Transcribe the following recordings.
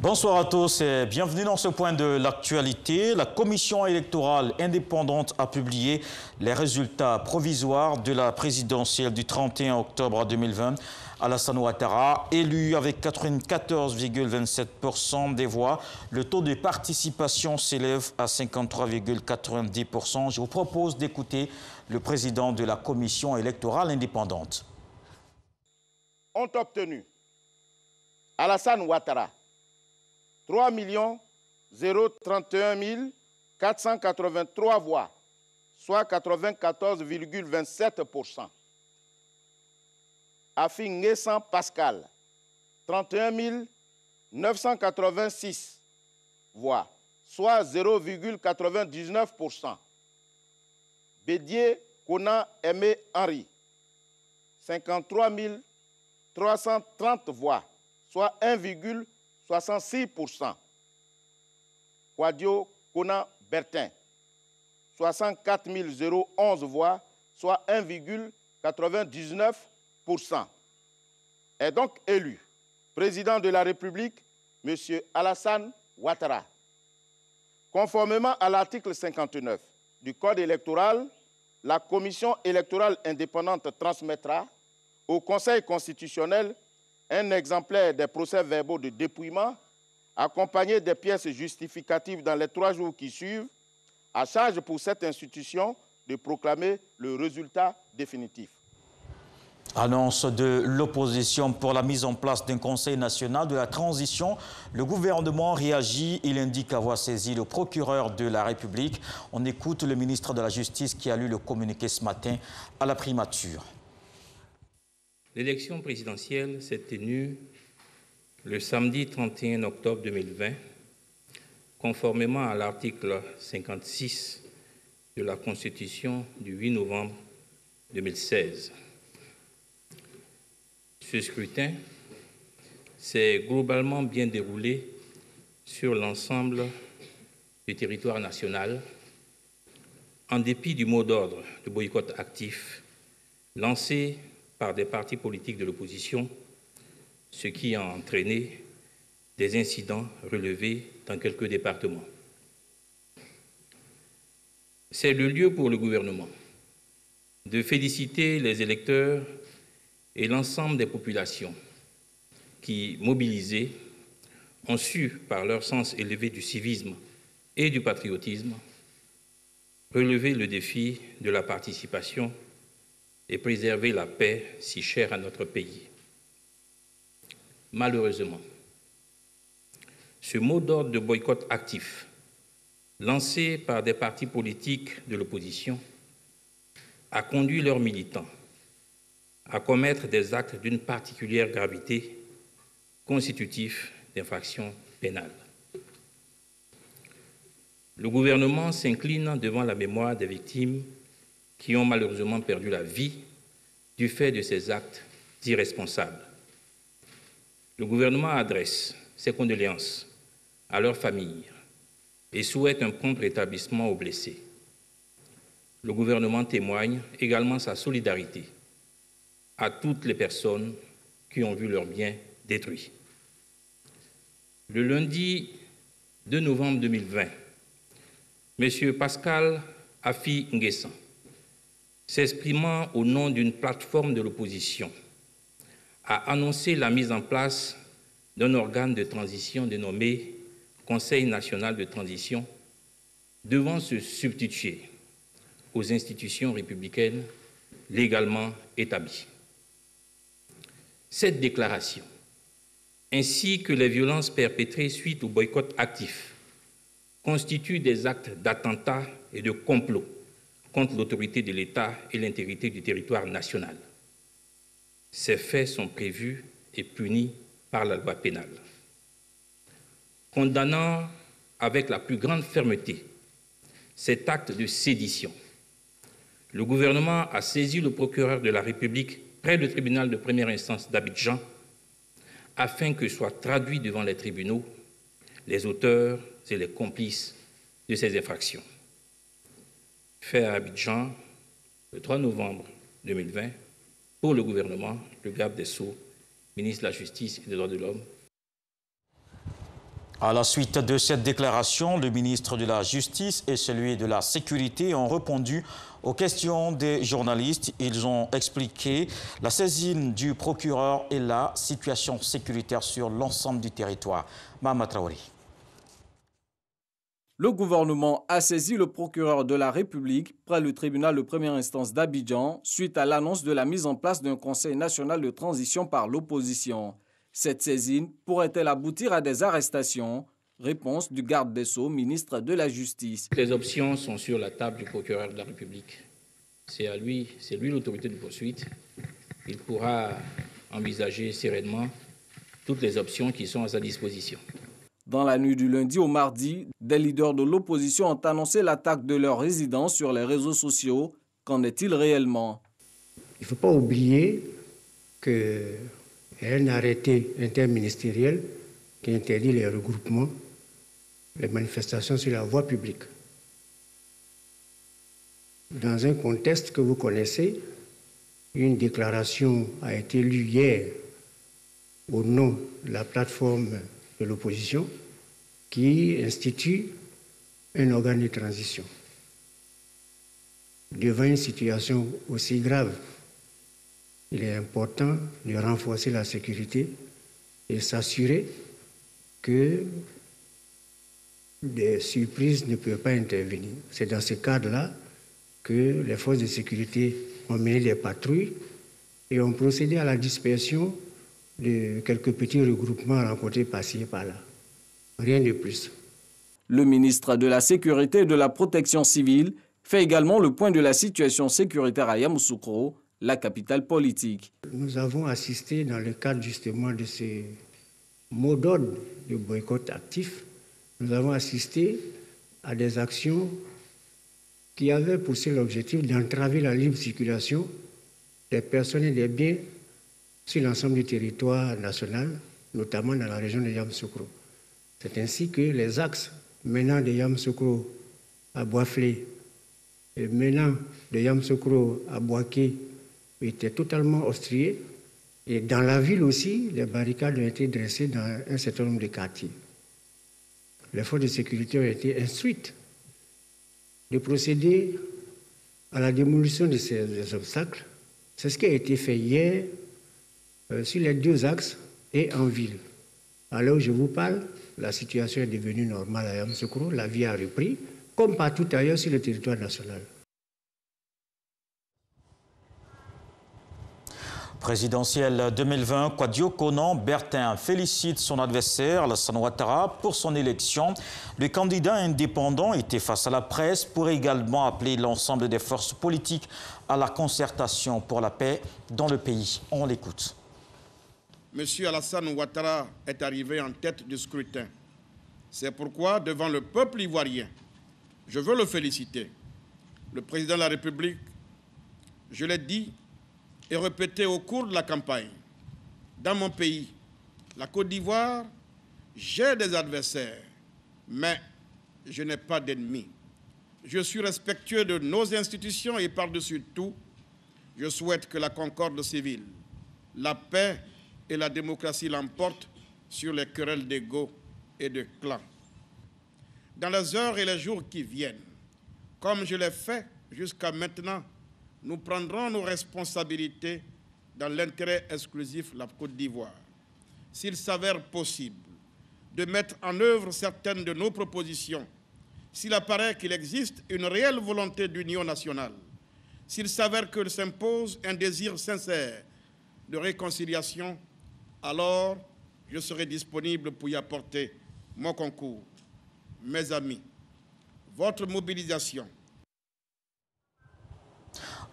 Bonsoir à tous et bienvenue dans ce point de l'actualité. La commission électorale indépendante a publié les résultats provisoires de la présidentielle du 31 octobre 2020. Alassane Ouattara, élu avec 94,27% des voix. Le taux de participation s'élève à 53,90%. Je vous propose d'écouter le président de la commission électorale indépendante. Ont obtenu Alassane Ouattara 3 031 483 voix, soit 94,27%. Afi Nguessan Pascal, 31 986 voix, soit 0,99%. Bédier Kona Aimé Henri, 53 330 voix, soit 1,66%. Kwadio Kona Bertin, 64 011 voix, soit 1,99%. Est donc élu président de la République, M. Alassane Ouattara. Conformément à l'article 59 du Code électoral, la Commission électorale indépendante transmettra au Conseil constitutionnel un exemplaire des procès-verbaux de dépouillement accompagné des pièces justificatives dans les 3 jours qui suivent, à charge pour cette institution de proclamer le résultat définitif. Annonce de l'opposition pour la mise en place d'un Conseil national de la transition. Le gouvernement réagit. Il indique avoir saisi le procureur de la République. On écoute le ministre de la Justice qui a lu le communiqué ce matin à la primature. L'élection présidentielle s'est tenue le samedi 31 octobre 2020, conformément à l'article 56 de la Constitution du 8 novembre 2016. Ce scrutin s'est globalement bien déroulé sur l'ensemble du territoire national, en dépit du mot d'ordre de boycott actif lancé par des partis politiques de l'opposition, ce qui a entraîné des incidents relevés dans quelques départements. C'est le lieu pour le gouvernement de féliciter les électeurs et l'ensemble des populations qui, mobilisées, ont su, par leur sens élevé du civisme et du patriotisme, relever le défi de la participation et préserver la paix si chère à notre pays. Malheureusement, ce mot d'ordre de boycott actif, lancé par des partis politiques de l'opposition, a conduit leurs militants à commettre des actes d'une particulière gravité constitutifs d'infractions pénales. Le gouvernement s'incline devant la mémoire des victimes qui ont malheureusement perdu la vie du fait de ces actes irresponsables. Le gouvernement adresse ses condoléances à leurs familles et souhaite un prompt rétablissement aux blessés. Le gouvernement témoigne également sa solidarité à toutes les personnes qui ont vu leurs biens détruits. Le lundi 2 novembre 2020, M. Pascal Afi Nguessan, s'exprimant au nom d'une plateforme de l'opposition, a annoncé la mise en place d'un organe de transition dénommé Conseil national de transition, devant se substituer aux institutions républicaines légalement établies. Cette déclaration, ainsi que les violences perpétrées suite au boycott actif, constituent des actes d'attentat et de complot contre l'autorité de l'État et l'intégrité du territoire national. Ces faits sont prévus et punis par la loi pénale. Condamnant avec la plus grande fermeté cet acte de sédition, le gouvernement a saisi le procureur de la République près du tribunal de première instance d'Abidjan afin que soient traduits devant les tribunaux les auteurs et les complices de ces infractions. Fait à Abidjan le 3 novembre 2020 pour le gouvernement, le garde des Sceaux, ministre de la Justice et des Droits de l'Homme. À la suite de cette déclaration, le ministre de la Justice et celui de la Sécurité ont répondu aux questions des journalistes. Ils ont expliqué la saisine du procureur et la situation sécuritaire sur l'ensemble du territoire. Mahama Traoré. Le gouvernement a saisi le procureur de la République près le tribunal de première instance d'Abidjan suite à l'annonce de la mise en place d'un conseil national de transition par l'opposition. Cette saisine pourrait-elle aboutir à des arrestations? Réponse du garde des Sceaux, ministre de la Justice. Les options sont sur la table du procureur de la République. C'est lui l'autorité de poursuite. Il pourra envisager sereinement toutes les options qui sont à sa disposition. Dans la nuit du lundi au mardi, des leaders de l'opposition ont annoncé l'attaque de leur résidence sur les réseaux sociaux. Qu'en est-il réellement? Il ne faut pas oublier qu'il y a un arrêté interministériel qui interdit les regroupements, les manifestations sur la voie publique. Dans un contexte que vous connaissez, une déclaration a été lue hier au nom de la plateforme de l'opposition qui institue un organe de transition. Devant une situation aussi grave, il est important de renforcer la sécurité et s'assurer que des surprises ne peuvent pas intervenir. C'est dans ce cadre-là que les forces de sécurité ont mené des patrouilles et ont procédé à la dispersion de quelques petits regroupements rencontrés par-ci et par-là. Rien de plus. Le ministre de la Sécurité et de la Protection civile fait également le point de la situation sécuritaire à Yamoussoukro, la capitale politique. Nous avons assisté dans le cadre justement de ces mots d'ordre de boycott actif, nous avons assisté à des actions qui avaient pour seul objectif d'entraver la libre circulation des personnes et des biens sur l'ensemble du territoire national, notamment dans la région de Yamoussoukro. C'est ainsi que les axes menant de Yamoussoukro à Boaflé et menant de Yamoussoukro à Boaké étaient totalement obstrués. Et dans la ville aussi, les barricades ont été dressées dans un certain nombre de quartiers. Les forces de sécurité ont été instruites de procéder à la démolition de ces obstacles. C'est ce qui a été fait hier sur les deux axes et en ville. À l'heure où je vous parle, la situation est devenue normale à Yamoussoukro, la vie a repris, comme partout ailleurs sur le territoire national. Présidentielle 2020, Kwadjo Konan Bertin félicite son adversaire, Alassane Ouattara, pour son élection. Le candidat indépendant était face à la presse pour également appeler l'ensemble des forces politiques à la concertation pour la paix dans le pays. On l'écoute. Monsieur Alassane Ouattara est arrivé en tête du scrutin. C'est pourquoi, devant le peuple ivoirien, je veux le féliciter. Le président de la République, je l'ai dit et répété au cours de la campagne, dans mon pays, la Côte d'Ivoire, j'ai des adversaires, mais je n'ai pas d'ennemis. Je suis respectueux de nos institutions et par-dessus tout, je souhaite que la concorde civile, la paix et la démocratie l'emportent sur les querelles d'ego et de clans. Dans les heures et les jours qui viennent, comme je l'ai fait jusqu'à maintenant, nous prendrons nos responsabilités dans l'intérêt exclusif de la Côte d'Ivoire. S'il s'avère possible de mettre en œuvre certaines de nos propositions, s'il apparaît qu'il existe une réelle volonté d'union nationale, s'il s'avère que s'impose un désir sincère de réconciliation, alors je serai disponible pour y apporter mon concours. Mes amis, votre mobilisation.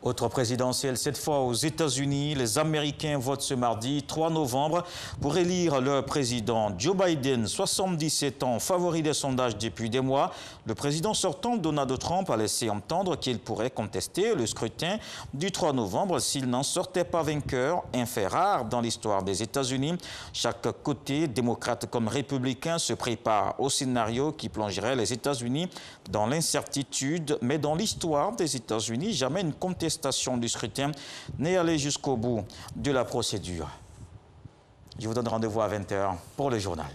Autre présidentielle, cette fois aux États-Unis, les Américains votent ce mardi 3 novembre pour élire leur président. Joe Biden, 77 ans, favori des sondages depuis des mois. Le président sortant, Donald Trump, a laissé entendre qu'il pourrait contester le scrutin du 3 novembre s'il n'en sortait pas vainqueur, un fait rare dans l'histoire des États-Unis. Chaque côté, démocrate comme républicain, se prépare au scénario qui plongerait les États-Unis dans l'incertitude. Mais dans l'histoire des États-Unis, jamais une contestation du scrutin n'est allée jusqu'au bout de la procédure. Je vous donne rendez-vous à 20 h pour le journal.